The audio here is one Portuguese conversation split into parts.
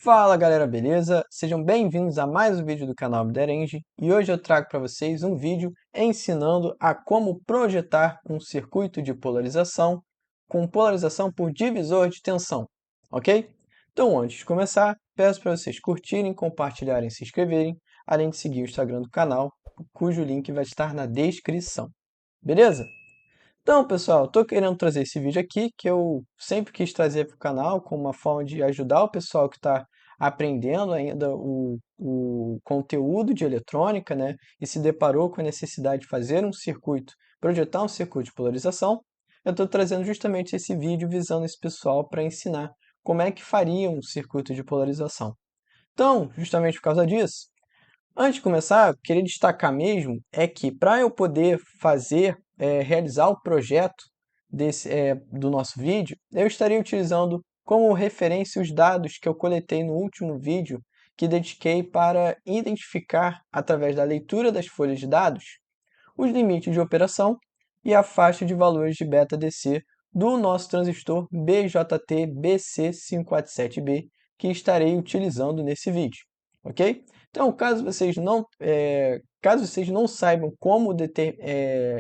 Fala galera, beleza? Sejam bem-vindos a mais um vídeo do canal Upderenge e hoje eu trago para vocês um vídeo ensinando a como projetar um circuito de polarização com polarização por divisor de tensão, ok? Então antes de começar, peço para vocês curtirem, compartilharem e se inscreverem, além de seguir o Instagram do canal, cujo link vai estar na descrição, beleza? Então, pessoal, estou querendo trazer esse vídeo aqui, que eu sempre quis trazer para o canal, como uma forma de ajudar o pessoal que está aprendendo ainda o conteúdo de eletrônica, né? E se deparou com a necessidade de fazer um circuito, projetar um circuito de polarização. Eu estou trazendo justamente esse vídeo visando esse pessoal para ensinar como é que faria um circuito de polarização. Então, justamente por causa disso, antes de começar, eu queria destacar mesmo é que para eu poder realizar o projeto do nosso vídeo, eu estaria utilizando como referência os dados que eu coletei no último vídeo que dediquei para identificar, através da leitura das folhas de dados, os limites de operação e a faixa de valores de beta-DC do nosso transistor BJT-BC547B que estarei utilizando nesse vídeo, ok? Então, caso vocês não saibam como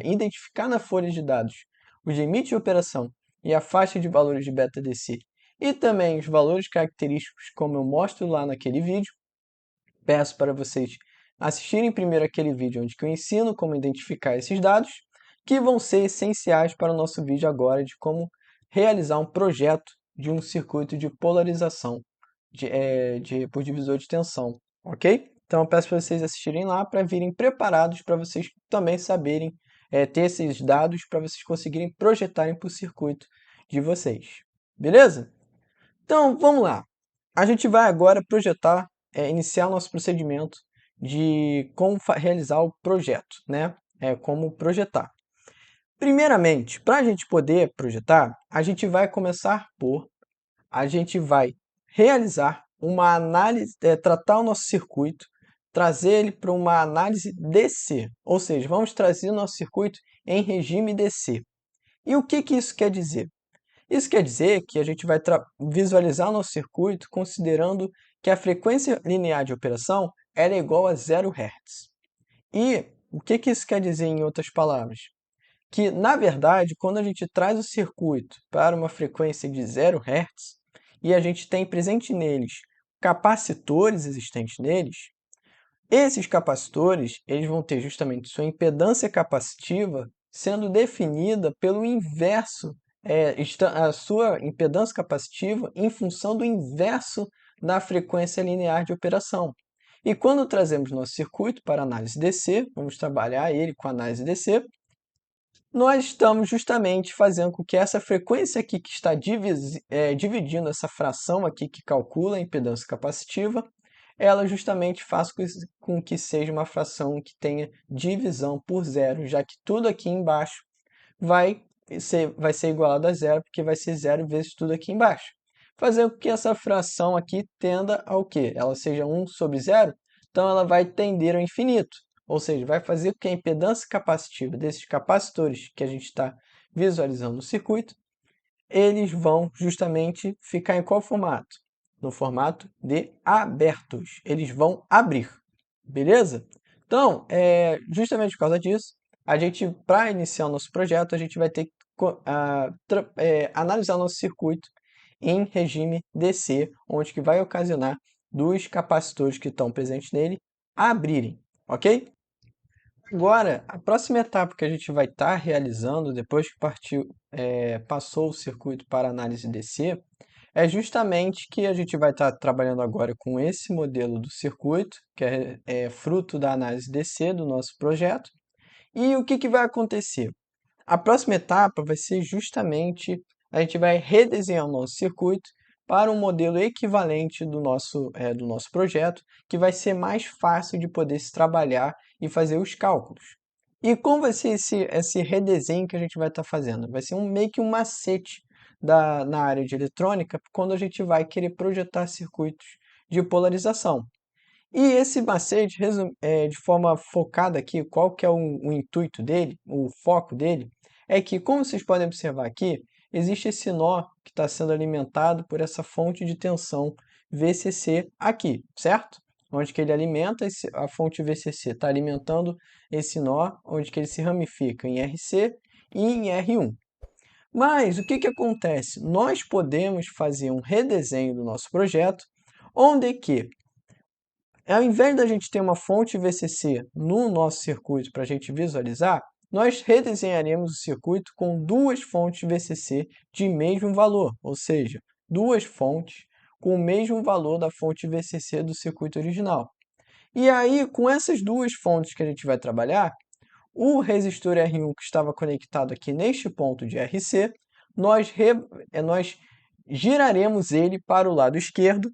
identificar na folha de dados os limites de operação e a faixa de valores de beta-DC e também os valores característicos, como eu mostro lá naquele vídeo, peço para vocês assistirem primeiro aquele vídeo onde eu ensino como identificar esses dados, que vão ser essenciais para o nosso vídeo agora de como realizar um projeto de um circuito de polarização por divisor de tensão, ok? Então eu peço para vocês assistirem lá para virem preparados para vocês também saberem ter esses dados para vocês conseguirem projetarem para o circuito de vocês. Beleza? Então vamos lá. A gente vai agora iniciar nosso procedimento de como realizar o projeto, né? Como projetar. Primeiramente, para a gente poder projetar, a gente vai realizar uma análise, tratar o nosso circuito, trazer ele para uma análise DC, ou seja, vamos trazer o nosso circuito em regime DC. E o que isso quer dizer? Isso quer dizer que a gente vai visualizar o nosso circuito considerando que a frequência linear de operação era igual a 0 Hz. E o que isso quer dizer em outras palavras? Que, na verdade, quando a gente traz o circuito para uma frequência de 0 Hz e a gente tem presente neles capacitores existentes neles, esses capacitores eles vão ter justamente sua impedância capacitiva sendo definida pelo inverso, a sua impedância capacitiva em função do inverso da frequência linear de operação. E quando trazemos nosso circuito para análise DC, vamos trabalhar ele com análise DC, nós estamos justamente fazendo com que essa frequência aqui que está dividindo essa fração aqui que calcula a impedância capacitiva, ela justamente faz com que seja uma fração que tenha divisão por zero, já que tudo aqui embaixo vai ser igualado a zero, porque vai ser zero vezes tudo aqui embaixo. Fazer com que essa fração aqui tenda ao quê? Ela seja 1 sobre zero, então ela vai tender ao infinito. Ou seja, vai fazer com que a impedância capacitiva desses capacitores que a gente está visualizando no circuito, eles vão justamente ficar em qual formato? No formato de abertos. Eles vão abrir, beleza? Então, justamente por causa disso, para iniciar o nosso projeto, a gente vai ter que analisar o nosso circuito em regime DC, onde que vai ocasionar dos capacitores que estão presentes nele abrirem, ok? Agora, a próxima etapa que a gente vai estar realizando depois que passou o circuito para análise DC é justamente que a gente vai estar trabalhando agora com esse modelo do circuito, que é fruto da análise DC do nosso projeto. E o que vai acontecer? A próxima etapa vai ser justamente a gente vai redesenhar o nosso circuito para um modelo equivalente do nosso projeto, que vai ser mais fácil de poder se trabalhar e fazer os cálculos. E como vai ser esse redesenho que a gente vai estar fazendo? Vai ser meio que um macete na área de eletrônica quando a gente vai querer projetar circuitos de polarização. E esse macete, de forma focada aqui, qual que é o intuito dele, o foco dele, é que, como vocês podem observar aqui, existe esse nó que está sendo alimentado por essa fonte de tensão VCC aqui, certo? Onde que ele alimenta, a fonte VCC está alimentando esse nó, onde que ele se ramifica em RC e em R1. Mas o que que acontece? Nós podemos fazer um redesenho do nosso projeto, onde que, ao invés da gente ter uma fonte VCC no nosso circuito para a gente visualizar, nós redesenharemos o circuito com duas fontes VCC de mesmo valor, ou seja, duas fontes com o mesmo valor da fonte VCC do circuito original. E aí, com essas duas fontes que a gente vai trabalhar, o resistor R1 que estava conectado aqui neste ponto de RC, nós giraremos ele para o lado esquerdo,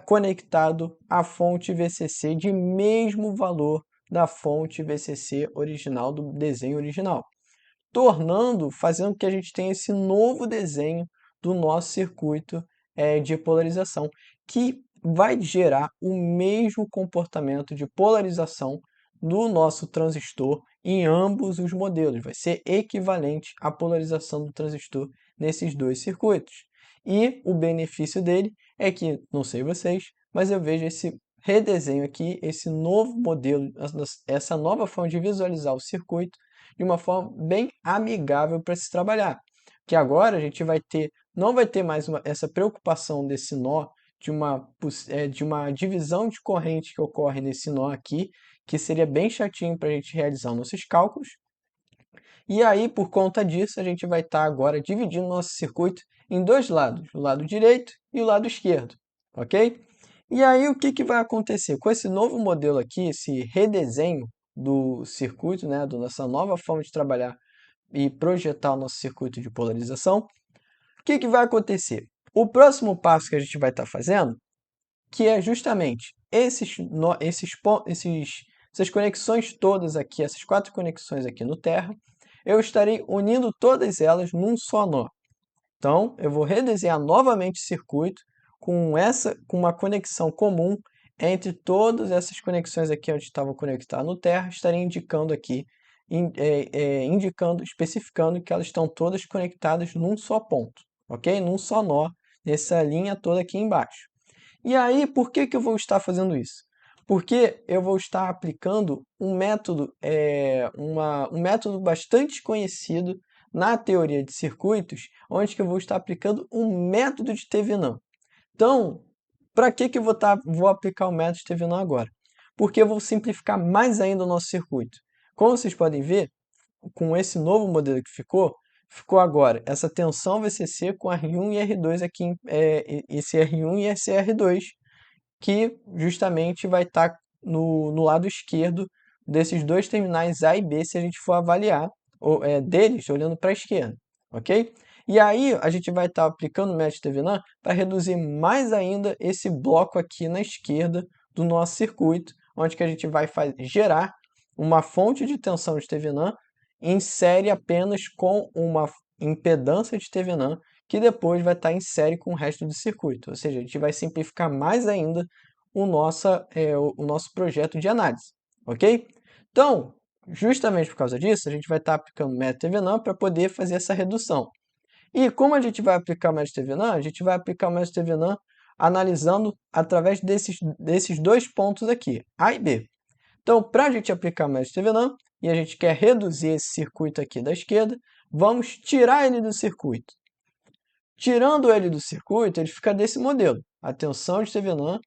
conectado à fonte VCC de mesmo valor da fonte VCC original, do desenho original, fazendo com que a gente tenha esse novo desenho do nosso circuito de polarização, que vai gerar o mesmo comportamento de polarização do nosso transistor em ambos os modelos. Vai ser equivalente à polarização do transistor nesses dois circuitos. E o benefício dele é que, não sei vocês, mas eu vejo esse redesenho aqui, esse novo modelo, essa nova forma de visualizar o circuito de uma forma bem amigável para se trabalhar. Que agora a gente não vai ter mais essa preocupação desse nó, de uma divisão de corrente que ocorre nesse nó aqui, que seria bem chatinho para a gente realizar nossos cálculos. E aí, por conta disso, a gente vai estar agora dividindo nosso circuito em dois lados, o lado direito e o lado esquerdo, ok? E aí, o que que vai acontecer? Com esse novo modelo aqui, esse redesenho do circuito, né, da nossa nova forma de trabalhar e projetar o nosso circuito de polarização, o que que vai acontecer? O próximo passo que a gente vai estar fazendo, que é justamente essas conexões todas aqui, essas 4 conexões aqui no terra, eu estarei unindo todas elas num só nó. Então, eu vou redesenhar novamente o circuito com uma conexão comum entre todas essas conexões aqui onde estavam conectadas no terra, estarei indicando aqui, especificando que elas estão todas conectadas num só ponto, ok? Num só nó, nessa linha toda aqui embaixo. E aí, por que que eu vou estar fazendo isso? Porque eu vou estar aplicando um método bastante conhecido na teoria de circuitos, onde que eu vou estar aplicando um método de Thevenin. Então, para que que eu vou aplicar o método de Thevenin agora? Porque eu vou simplificar mais ainda o nosso circuito. Como vocês podem ver, com esse novo modelo que ficou agora essa tensão VCC com R1 e R2 aqui, esse R1 e esse R2, que justamente vai estar no lado esquerdo desses dois terminais A e B, se a gente for avaliar deles olhando para a esquerda, ok? E aí a gente vai estar aplicando o método de Thevenin para reduzir mais ainda esse bloco aqui na esquerda do nosso circuito, onde que a gente vai gerar uma fonte de tensão de Thevenin em série apenas com uma impedância de Thevenin, que depois vai estar em série com o resto do circuito. Ou seja, a gente vai simplificar mais ainda o nosso projeto de análise, ok? Então, justamente por causa disso, a gente vai estar aplicando o método Thevenin para poder fazer essa redução. E como a gente vai aplicar o método Thevenin? A gente vai aplicar o método Thevenin analisando através desses dois pontos aqui, A e B. Então, para a gente aplicar o método Thevenin, e a gente quer reduzir esse circuito aqui da esquerda, vamos tirar ele do circuito. Tirando ele do circuito, ele fica desse modelo. A tensão de Thevenin,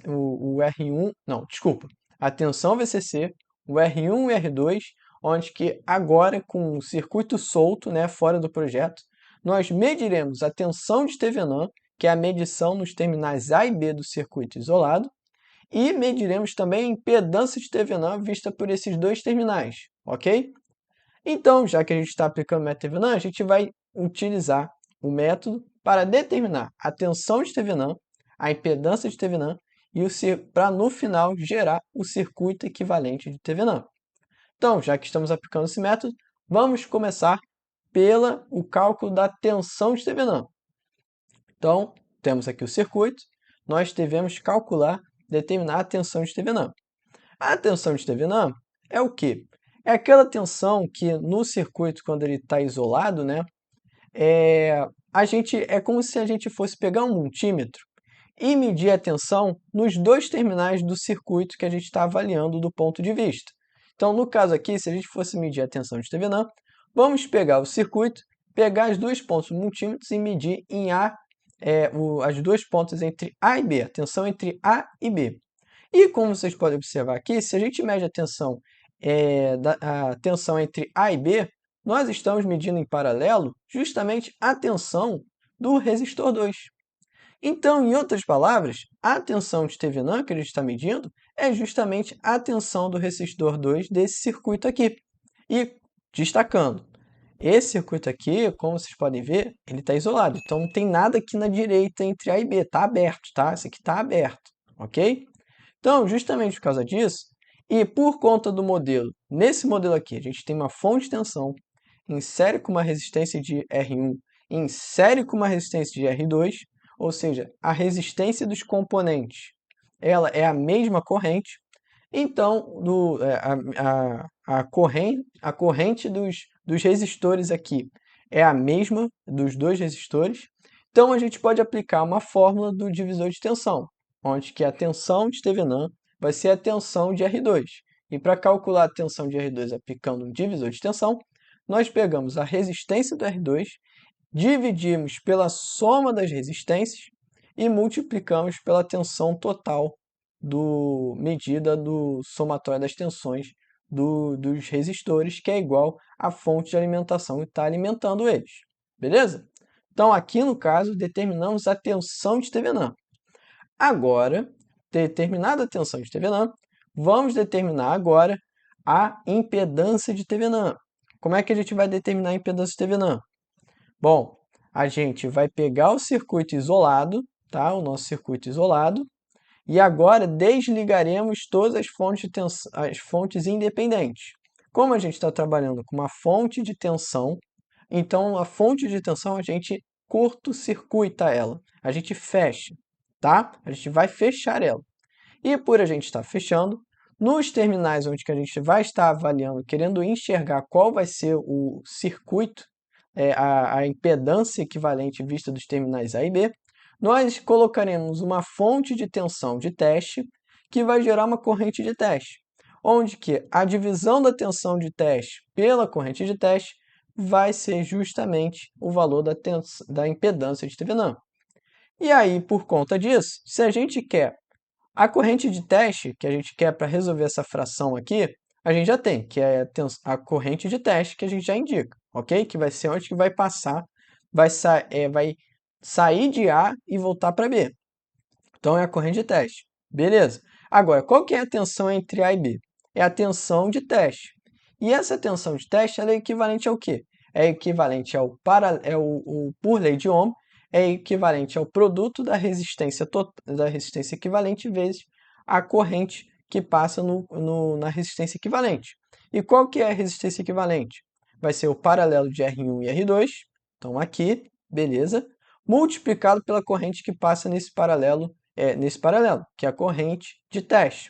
o R1, não, desculpa, a tensão VCC, o R1 e R2, onde que agora com o circuito solto, né, fora do projeto, nós mediremos a tensão de Thevenin, que é a medição nos terminais A e B do circuito isolado, e mediremos também a impedância de Thevenin vista por esses dois terminais, ok? Então, já que a gente está aplicando o método Thevenin, a gente vai utilizar o método para determinar a tensão de Thevenin, a impedância de Thevenin, e para no final gerar o circuito equivalente de Thevenin. Então, já que estamos aplicando esse método, vamos começar pelo cálculo da tensão de Thevenin. Então, temos aqui o circuito, nós devemos determinar a tensão de Thevenin. A tensão de Thevenin é o quê? É aquela tensão que no circuito, quando ele está isolado, né, é como se a gente fosse pegar um multímetro e medir a tensão nos dois terminais do circuito que a gente está avaliando do ponto de vista. Então, no caso aqui, se a gente fosse medir a tensão de TVNAM, vamos pegar o circuito, pegar as duas pontas multímetros e medir em as duas pontas entre A e B, a tensão entre A e B. E como vocês podem observar aqui, se a gente mede a tensão entre A e B, nós estamos medindo em paralelo justamente a tensão do resistor 2. Então, em outras palavras, a tensão de TVNAM que a gente está medindo é justamente a tensão do resistor 2 desse circuito aqui. E, destacando, esse circuito aqui, como vocês podem ver, ele está isolado. Então, não tem nada aqui na direita entre A e B, está aberto, tá? Esse aqui está aberto, ok? Então, justamente por causa disso, e por conta do modelo, nesse modelo aqui, a gente tem uma fonte de tensão em série com uma resistência de R1 em série com uma resistência de R2, ou seja, a resistência dos componentes ela é a mesma corrente, então a corrente dos resistores aqui é a mesma dos dois resistores, então a gente pode aplicar uma fórmula do divisor de tensão, onde que a tensão de TVNAM vai ser a tensão de R2. E para calcular a tensão de R2 aplicando um divisor de tensão, nós pegamos a resistência do R2, dividimos pela soma das resistências e multiplicamos pela tensão total medida do somatório das tensões dos resistores, que é igual à fonte de alimentação que está alimentando eles. Beleza? Então, aqui no caso, determinamos a tensão de TVNAM. Agora, determinada a tensão de TVNAM, vamos determinar agora a impedância de TVNAM. Como é que a gente vai determinar a impedância de TVNAM? Bom, a gente vai pegar o circuito isolado, tá? O nosso circuito isolado, e agora desligaremos todas as fontes independentes. Como a gente está trabalhando com uma fonte de tensão, então a fonte de tensão a gente curto-circuita ela, a gente fecha, tá? A gente vai fechar ela. E por a gente estar fechando, nos terminais onde que a gente vai estar avaliando, querendo enxergar qual vai ser o circuito, a impedância equivalente vista dos terminais A e B, nós colocaremos uma fonte de tensão de teste que vai gerar uma corrente de teste, onde que a divisão da tensão de teste pela corrente de teste vai ser justamente o valor da impedância de TVNAM. E aí, por conta disso, se a gente quer a corrente de teste que a gente quer para resolver essa fração aqui, a gente já tem, que é a corrente de teste que a gente já indica, ok? Que vai ser onde que vai passar, vai sair de A e voltar para B. Então, é a corrente de teste. Beleza. Agora, qual que é a tensão entre A e B? É a tensão de teste. E essa tensão de teste ela é equivalente ao quê? É equivalente por lei de Ohm, é equivalente ao produto da resistência equivalente vezes a corrente que passa na resistência equivalente. E qual que é a resistência equivalente? Vai ser o paralelo de R1 e R2, então aqui, beleza, multiplicado pela corrente que passa nesse paralelo, que é a corrente de teste.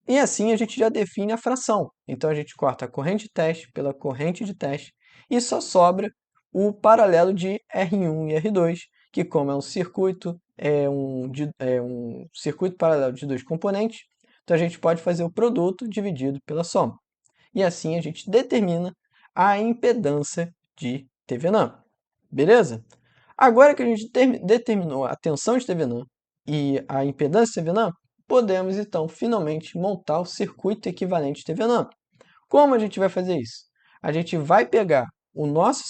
E assim a gente já define a fração. Então a gente corta a corrente de teste pela corrente de teste e só sobra o paralelo de R1 e R2, que como é um circuito, um circuito paralelo de dois componentes, então a gente pode fazer o produto dividido pela soma. E assim a gente determina a impedância de TVNAM. Beleza? Agora que a gente determinou a tensão de TVNAM e a impedância de TVNAM, podemos então finalmente montar o circuito equivalente de TVNAM. Como a gente vai fazer isso? A gente vai pegar o nosso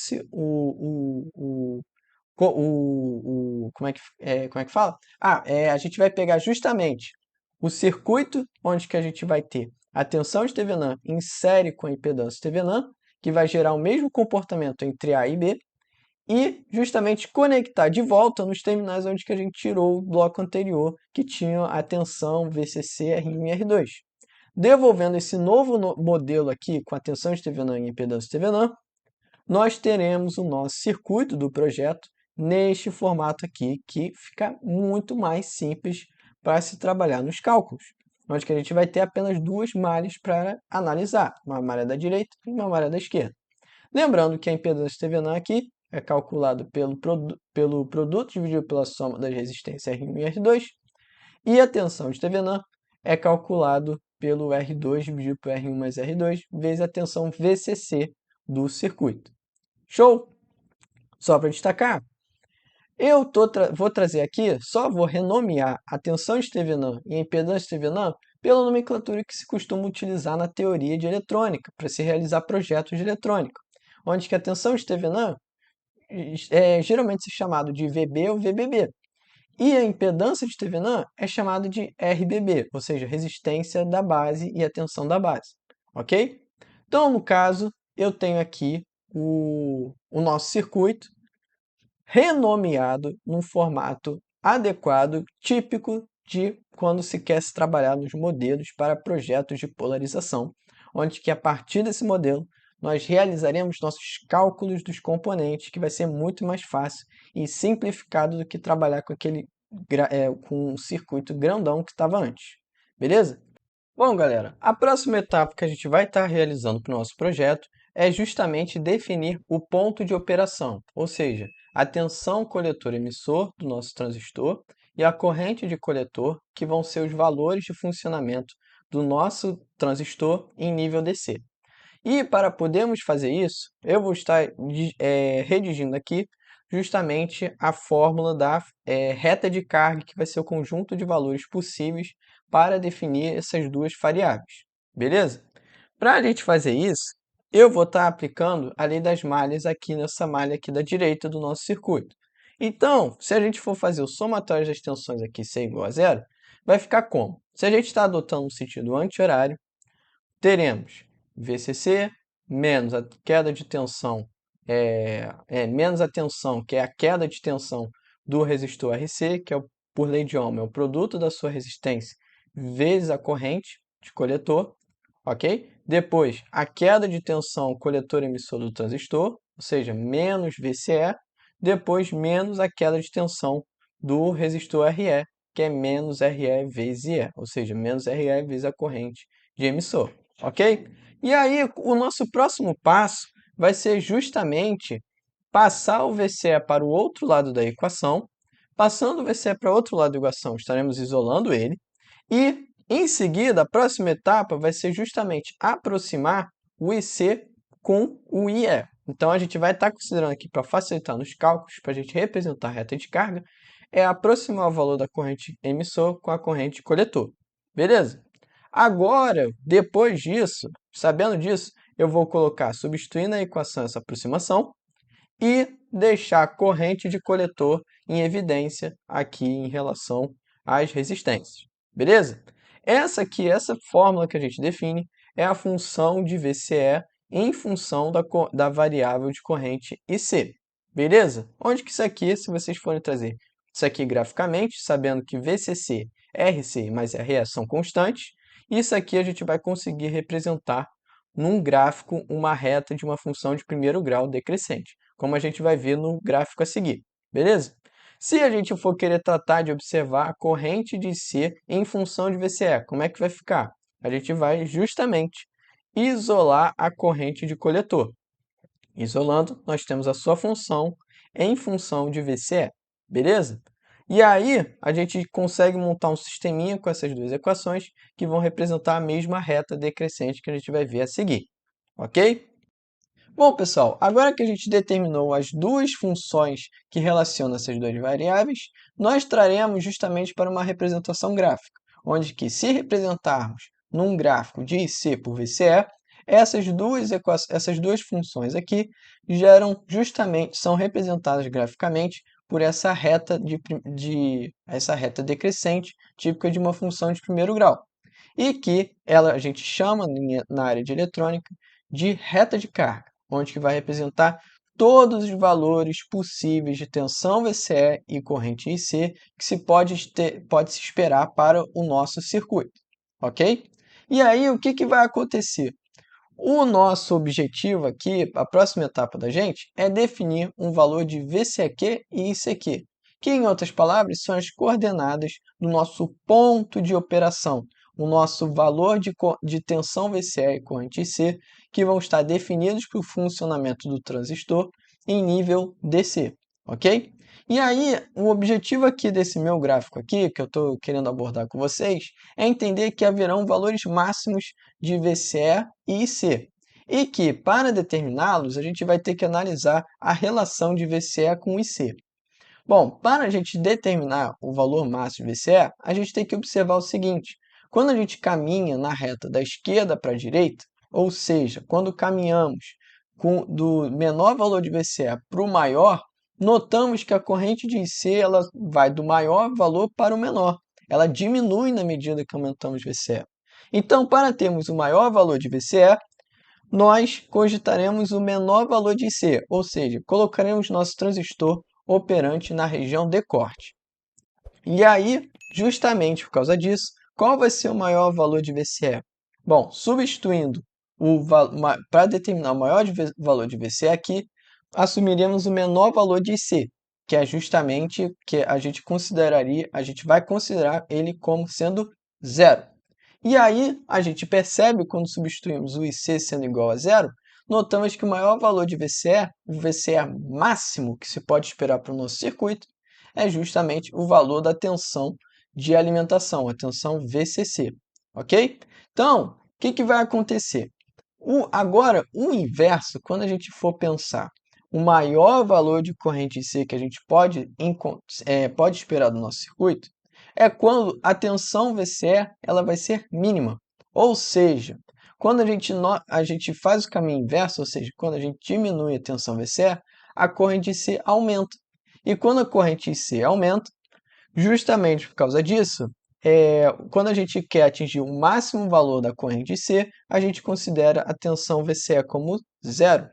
como é que fala? A gente vai pegar justamente o circuito onde que a gente vai ter a tensão de TVNAM em série com a impedância de TVNAM, que vai gerar o mesmo comportamento entre A e B, e justamente conectar de volta nos terminais onde que a gente tirou o bloco anterior, que tinha a tensão VCC, R1 e R2. Devolvendo esse novo modelo aqui com a tensão de TVNAM e impedância de TVNAM, nós teremos o nosso circuito do projeto neste formato aqui, que fica muito mais simples para se trabalhar nos cálculos, onde que a gente vai ter apenas duas malhas para analisar, uma malha da direita e uma malha da esquerda. Lembrando que a impedância de TVNAM aqui é calculado pelo produto dividido pela soma das resistências R1 e R2, e a tensão de Thevenin é calculado pelo R2 dividido por R1 mais R2, vezes a tensão VCC do circuito. Show? Só para destacar, vou trazer aqui, só vou renomear a tensão de Thevenin e a impedância de Thevenin pela nomenclatura que se costuma utilizar na teoria de eletrônica, para se realizar projetos de eletrônica, onde que a tensão de Thevenin é geralmente chamado de VB ou VBB, e a impedância de Thevenin é chamada de RBB, ou seja, resistência da base e a tensão da base, ok? Então, no caso, eu tenho aqui o nosso circuito renomeado num formato adequado, típico de quando se quer se trabalhar nos modelos para projetos de polarização, onde que a partir desse modelo nós realizaremos nossos cálculos dos componentes, que vai ser muito mais fácil e simplificado do que trabalhar com com um circuito grandão que estava antes. Beleza? Bom, galera, a próxima etapa que a gente vai estar realizando para o nosso projeto é justamente definir o ponto de operação, ou seja, a tensão coletor-emissor do nosso transistor e a corrente de coletor, que vão ser os valores de funcionamento do nosso transistor em nível DC. E para podermos fazer isso, eu vou estar redigindo aqui justamente a fórmula da reta de carga, que vai ser o conjunto de valores possíveis para definir essas duas variáveis. Beleza? Para a gente fazer isso, eu vou estar aplicando a lei das malhas aqui nessa malha aqui da direita do nosso circuito. Então, se a gente for fazer o somatório das tensões aqui ser igual a zero, vai ficar como? Se a gente está adotando um sentido anti-horário, teremos VCC menos a queda de tensão, menos a tensão, que é a queda de tensão do resistor RC, que é, por lei de Ohm, é o produto da sua resistência vezes a corrente de coletor, ok? Depois, a queda de tensão coletor-emissor do transistor, ou seja, menos VCE, depois menos a queda de tensão do resistor RE, que é menos RE vezes IE, ou seja, menos RE vezes a corrente de emissor, ok? E aí, o nosso próximo passo vai ser justamente passar o VCE para o outro lado da equação. Passando o VCE para o outro lado da equação, estaremos isolando ele. E, em seguida, a próxima etapa vai ser justamente aproximar o IC com o IE. Então, a gente vai estar considerando aqui, para facilitar nos cálculos, para a gente representar a reta de carga, é aproximar o valor da corrente emissor com a corrente coletor. Beleza? Agora, depois disso, sabendo disso, eu vou colocar, substituir na equação essa aproximação e deixar a corrente de coletor em evidência aqui em relação às resistências. Beleza? Essa fórmula que a gente define é a função de VCE em função da variável de corrente IC. Beleza? Onde que isso aqui, se vocês forem trazer isso aqui graficamente, sabendo que VCC, RC mais RE são constantes, isso aqui a gente vai conseguir representar num gráfico uma reta de uma função de primeiro grau decrescente, como a gente vai ver no gráfico a seguir, beleza? Se a gente for querer tratar de observar a corrente de IC em função de VCE, como é que vai ficar? A gente vai justamente isolar a corrente de coletor. Isolando, nós temos a sua função em função de VCE, beleza? E aí, a gente consegue montar um sisteminha com essas duas equações que vão representar a mesma reta decrescente que a gente vai ver a seguir, ok? Bom, pessoal, agora que a gente determinou as duas funções que relacionam essas duas variáveis, nós traremos justamente para uma representação gráfica, onde que se representarmos num gráfico de IC por VCE, essas duas funções aqui são representadas graficamente por essa reta essa reta decrescente típica de uma função de primeiro grau, e que a gente chama na área de eletrônica de reta de carga, onde que vai representar todos os valores possíveis de tensão VCE e corrente IC que se pode se esperar para o nosso circuito, ok? E aí, o que vai acontecer? O nosso objetivo aqui, a próxima etapa da gente, é definir um valor de VCQ e ICQ, que, em outras palavras, são as coordenadas do nosso ponto de operação, o nosso valor de tensão VCE e corrente IC, que vão estar definidos para o funcionamento do transistor em nível DC, ok? E aí, o objetivo aqui desse meu gráfico aqui, que eu estou querendo abordar com vocês, é entender que haverão valores máximos de VCE e IC, e que, para determiná-los, a gente vai ter que analisar a relação de VCE com IC. Bom, para a gente determinar o valor máximo de VCE, a gente tem que observar o seguinte: quando a gente caminha na reta da esquerda para a direita, ou seja, quando caminhamos do menor valor de VCE para o maior, notamos que a corrente de IC ela vai do maior valor para o menor. Ela diminui na medida que aumentamos VCE. Então, para termos o maior valor de VCE, nós cogitaremos o menor valor de IC, ou seja, colocaremos nosso transistor operante na região de corte. E aí, justamente por causa disso, qual vai ser o maior valor de VCE? Bom, substituindo para determinar o maior valor de VCE aqui, assumiremos o menor valor de IC, que é justamente que a gente vai considerar ele como sendo zero. E aí, a gente percebe, quando substituímos o IC sendo igual a zero, notamos que o maior valor de VCE, o VCE máximo que se pode esperar para o nosso circuito, é justamente o valor da tensão de alimentação, a tensão VCC, ok? Então, o que vai acontecer? Agora, o inverso, quando a gente for pensar o maior valor de corrente IC que a gente pode esperar do nosso circuito, é quando a tensão VCE ela vai ser mínima. Ou seja, quando a gente faz o caminho inverso, ou seja, quando a gente diminui a tensão VCE, a corrente IC aumenta. E quando a corrente IC aumenta, justamente por causa disso, quando a gente quer atingir o máximo valor da corrente IC, a gente considera a tensão VCE como zero.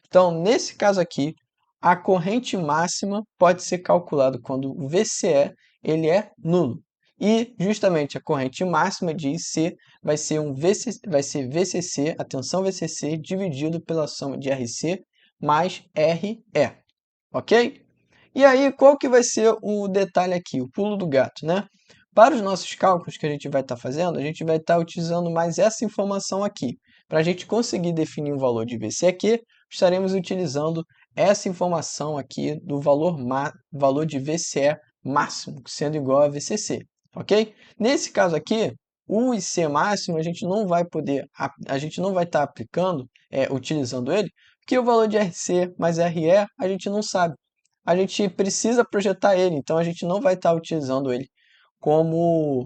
Então, nesse caso aqui, a corrente máxima pode ser calculada quando o VCE ele é nulo. E justamente a corrente máxima de IC vai ser VCC, a tensão VCC, dividido pela soma de RC mais RE. Ok? E aí, qual que vai ser o detalhe aqui, o pulo do gato, né? Para os nossos cálculos que a gente vai estar fazendo, a gente vai estar utilizando mais essa informação aqui. Para a gente conseguir definir um valor de VCQ, estaremos utilizando essa informação aqui do valor de VCE máximo, sendo igual a VCC, ok? Nesse caso aqui, o IC máximo a gente não vai estar aplicando, utilizando ele, porque o valor de RC mais RE a gente não sabe. A gente precisa projetar ele, então a gente não vai estar utilizando ele como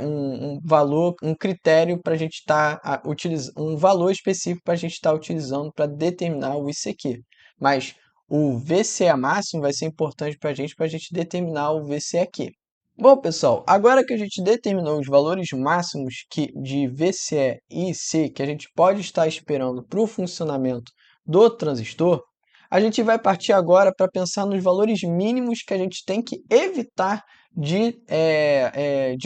um valor, um critério para a gente estar utilizando, um valor específico para a gente estar utilizando para determinar o ICQ. Mas o VCE máximo vai ser importante para a gente determinar o VCEQ. Bom, pessoal, agora que a gente determinou os valores máximos de VCE e IC que a gente pode estar esperando para o funcionamento do transistor, a gente vai partir agora para pensar nos valores mínimos que a gente tem que evitar de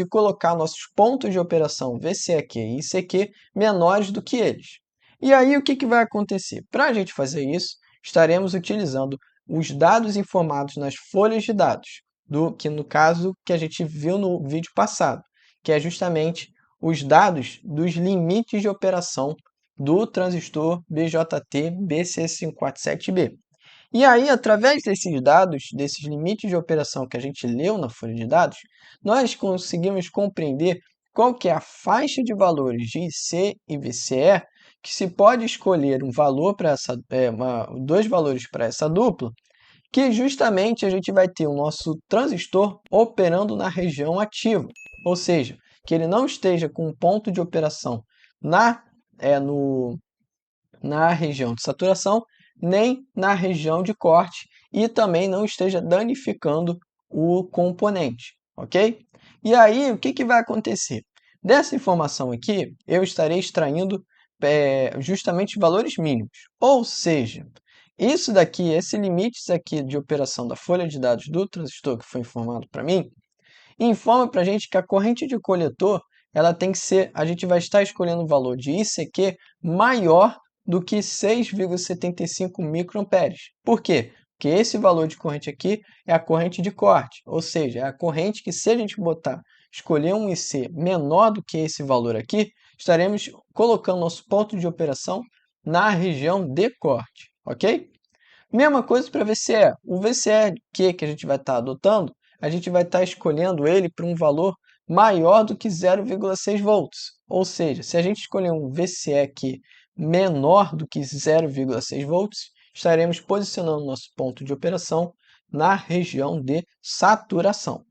colocar nossos pontos de operação VCEQ e ICQ menores do que eles. E aí, o que vai acontecer? Para a gente fazer isso, estaremos utilizando os dados informados nas folhas de dados, que no caso que a gente viu no vídeo passado, que é justamente os dados dos limites de operação do transistor BJT BC547B. E aí, através desses dados, desses limites de operação que a gente leu na folha de dados, nós conseguimos compreender qual que é a faixa de valores de IC e VCE que se pode escolher um valor para dois valores para essa dupla, que justamente a gente vai ter o nosso transistor operando na região ativa, ou seja, que ele não esteja com um ponto de operação na região de saturação, nem na região de corte e também não esteja danificando o componente, ok? E aí, o que vai acontecer? Dessa informação aqui, eu estarei extraindo justamente valores mínimos, ou seja, isso daqui, esses limites aqui de operação da folha de dados do transistor que foi informado para mim, informa para a gente que a corrente de coletor ela tem que ser, a gente vai estar escolhendo um valor de ICQ maior do que 6,75 microamperes. Por quê? Porque esse valor de corrente aqui é a corrente de corte, ou seja, é a corrente que se a gente escolher um IC menor do que esse valor aqui, estaremos colocando nosso ponto de operação na região de corte, ok? Mesma coisa para VCE. O VCE que a gente vai estar adotando, a gente vai estar escolhendo ele para um valor maior do que 0,6 volts. Ou seja, se a gente escolher um VCE aqui menor do que 0,6 volts, estaremos posicionando nosso ponto de operação na região de saturação.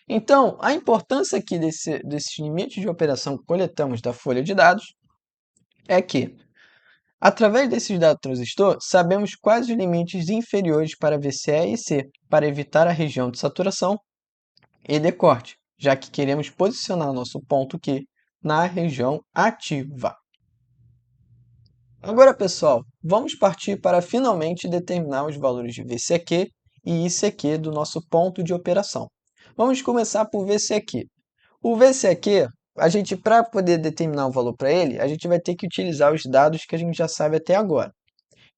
Então, a importância aqui desses limites de operação que coletamos da folha de dados é que, através desses dados transistor, sabemos quais os limites inferiores para VCE e C para evitar a região de saturação e de corte, já que queremos posicionar nosso ponto Q na região ativa. Agora, pessoal, vamos partir para finalmente determinar os valores de VCQ e ICQ do nosso ponto de operação. Vamos começar por VCQ. O VCQ, para poder determinar o valor para ele, a gente vai ter que utilizar os dados que a gente já sabe até agora.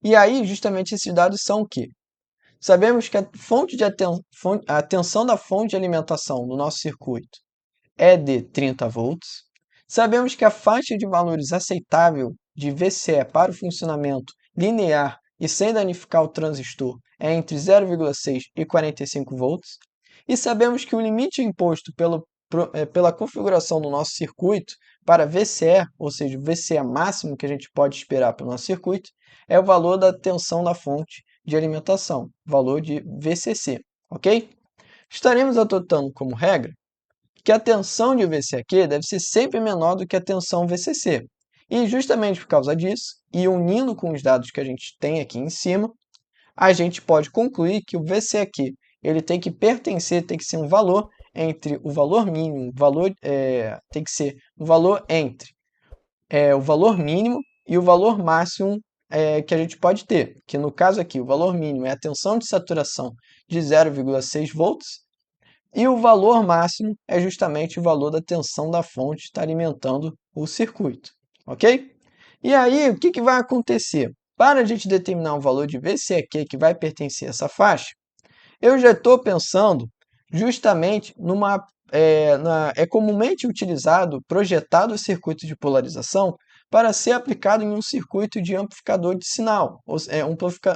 E aí, justamente esses dados são o quê? Sabemos que a tensão da fonte de alimentação do nosso circuito é de 30 volts. Sabemos que a faixa de valores aceitável de VCE para o funcionamento linear e sem danificar o transistor é entre 0,6 e 45 volts. E sabemos que o limite imposto pela configuração do nosso circuito para VCE, ou seja, o VCE máximo que a gente pode esperar para o nosso circuito, é o valor da tensão da fonte de alimentação, valor de VCC, ok? Estaremos adotando como regra que a tensão de VCQ deve ser sempre menor do que a tensão VCC. E justamente por causa disso, e unindo com os dados que a gente tem aqui em cima, a gente pode concluir que o VCQ ele tem que ser um valor entre o valor mínimo, tem que ser um valor entre o valor mínimo e o valor máximo que a gente pode ter, que no caso aqui o valor mínimo é a tensão de saturação de 0,6 volts, e o valor máximo é justamente o valor da tensão da fonte que está alimentando o circuito, ok? E aí, o que vai acontecer? Para a gente determinar um valor de VCQ que vai pertencer a essa faixa, eu já estou pensando justamente é comumente utilizado, projetado o circuito de polarização para ser aplicado em um circuito de amplificador de sinal, ou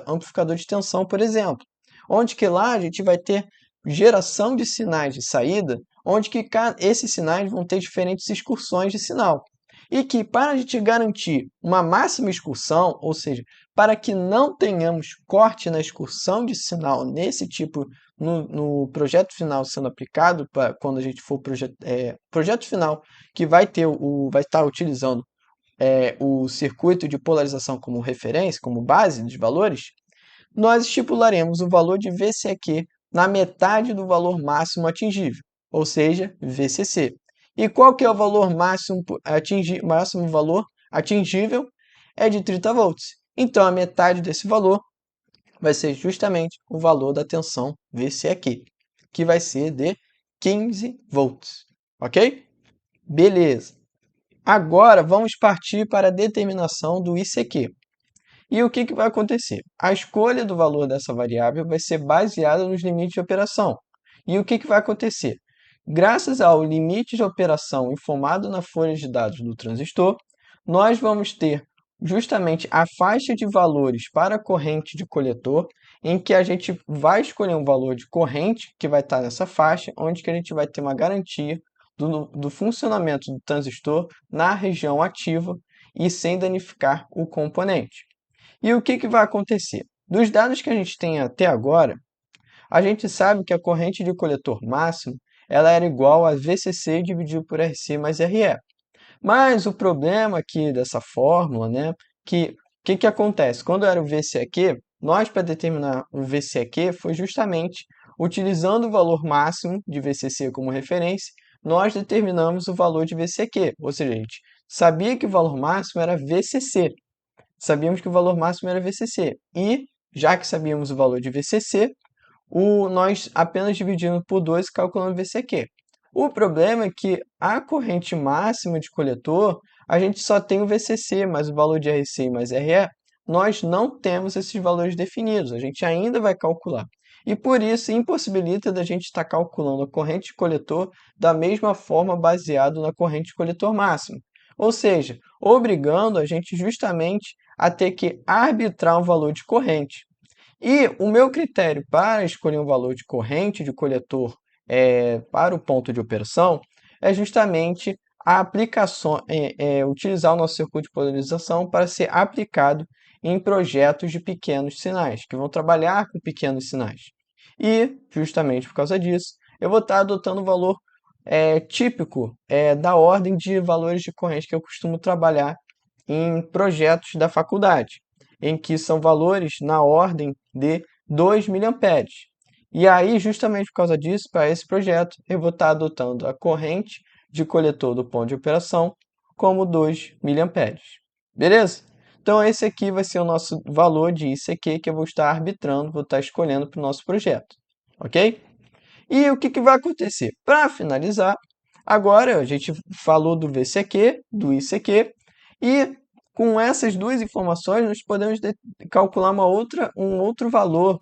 amplificador de tensão, por exemplo, onde que lá a gente vai ter geração de sinais de saída, onde que esses sinais vão ter diferentes excursões de sinal. E que para a gente garantir uma máxima excursão, ou seja, para que não tenhamos corte na excursão de sinal nesse tipo, no projeto final sendo aplicado, quando a gente for projeto final que vai estar utilizando o circuito de polarização como referência, como base dos valores, nós estipularemos o valor de VCQ na metade do valor máximo atingível, ou seja, VCC. E qual que é o valor máximo valor atingível? É de 30 volts. Então, a metade desse valor vai ser justamente o valor da tensão VCQ, que vai ser de 15 volts. Ok? Beleza. Agora, vamos partir para a determinação do ICQ. E o que vai acontecer? A escolha do valor dessa variável vai ser baseada nos limites de operação. E o que vai acontecer? Graças ao limite de operação informado na folha de dados do transistor, nós vamos ter justamente a faixa de valores para a corrente de coletor, em que a gente vai escolher um valor de corrente que vai estar nessa faixa, onde que a gente vai ter uma garantia do funcionamento do transistor na região ativa e sem danificar o componente. E o que vai acontecer? Dos dados que a gente tem até agora, a gente sabe que a corrente de coletor máximo ela era igual a VCC dividido por RC mais RE. Mas o problema aqui dessa fórmula, né, que acontece? Quando era o VCQ, nós para determinar o VCQ foi justamente utilizando o valor máximo de VCC como referência, nós determinamos o valor de VCQ. Ou seja, a gente sabia que o valor máximo era VCC. Sabíamos que o valor máximo era VCC. E, já que sabíamos o valor de VCC, nós apenas dividimos por 2 e calculando VCQ. O problema é que a corrente máxima de coletor, a gente só tem o VCC, mas o valor de RC mais RE, nós não temos esses valores definidos, a gente ainda vai calcular. E por isso impossibilita da gente estar calculando a corrente de coletor da mesma forma baseado na corrente de coletor máximo. Ou seja, obrigando a gente justamente a ter que arbitrar um valor de corrente. E o meu critério para escolher um valor de corrente de coletor para o ponto de operação é justamente a aplicação, utilizar o nosso circuito de polarização para ser aplicado em projetos de pequenos sinais, que vão trabalhar com pequenos sinais. E, justamente por causa disso, eu vou estar adotando o valor típico da ordem de valores de corrente que eu costumo trabalhar em projetos da faculdade, em que são valores na ordem de 2 miliamperes. E aí, justamente por causa disso, para esse projeto, eu vou estar adotando a corrente de coletor do ponto de operação como 2 miliamperes. Beleza? Então, esse aqui vai ser o nosso valor de ICQ que eu vou estar arbitrando, vou estar escolhendo para o nosso projeto. Ok? E o que vai acontecer? Para finalizar, agora a gente falou do VCQ, do ICQ, e com essas duas informações nós podemos calcular um outro valor,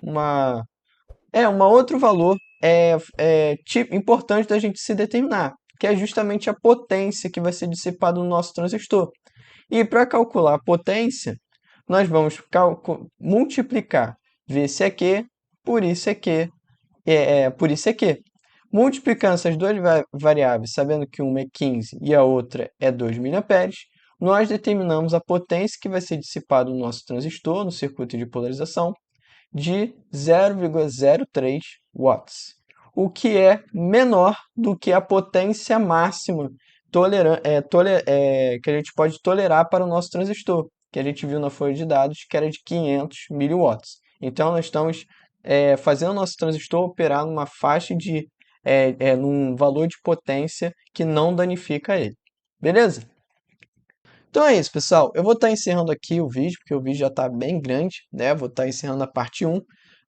outro valor importante da gente se determinar, que é justamente a potência que vai ser dissipada no nosso transistor. E para calcular a potência, nós vamos multiplicar VCQ por ICQ, por ICQ. Multiplicando essas duas variáveis, sabendo que uma é 15 e a outra é 2 miliamperes, nós determinamos a potência que vai ser dissipada no nosso transistor, no circuito de polarização, de 0,03 watts, o que é menor do que a potência máxima que a gente pode tolerar para o nosso transistor, que a gente viu na folha de dados que era de 500 miliwatts. Então, nós estamos fazendo o nosso transistor operar numa faixa num valor de potência que não danifica ele. Beleza? Então é isso, pessoal. Eu vou estar encerrando aqui o vídeo, porque o vídeo já está bem grande, né? Vou estar encerrando a parte 1.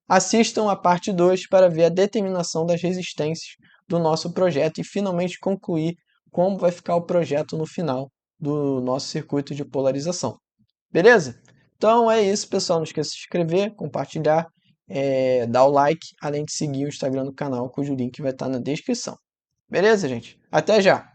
Assistam a parte 2 para ver a determinação das resistências do nosso projeto e finalmente concluir como vai ficar o projeto no final do nosso circuito de polarização. Beleza? Então é isso, pessoal. Não esqueça de se inscrever, compartilhar, dar o like, além de seguir o Instagram do canal, cujo link vai estar na descrição. Beleza, gente? Até já!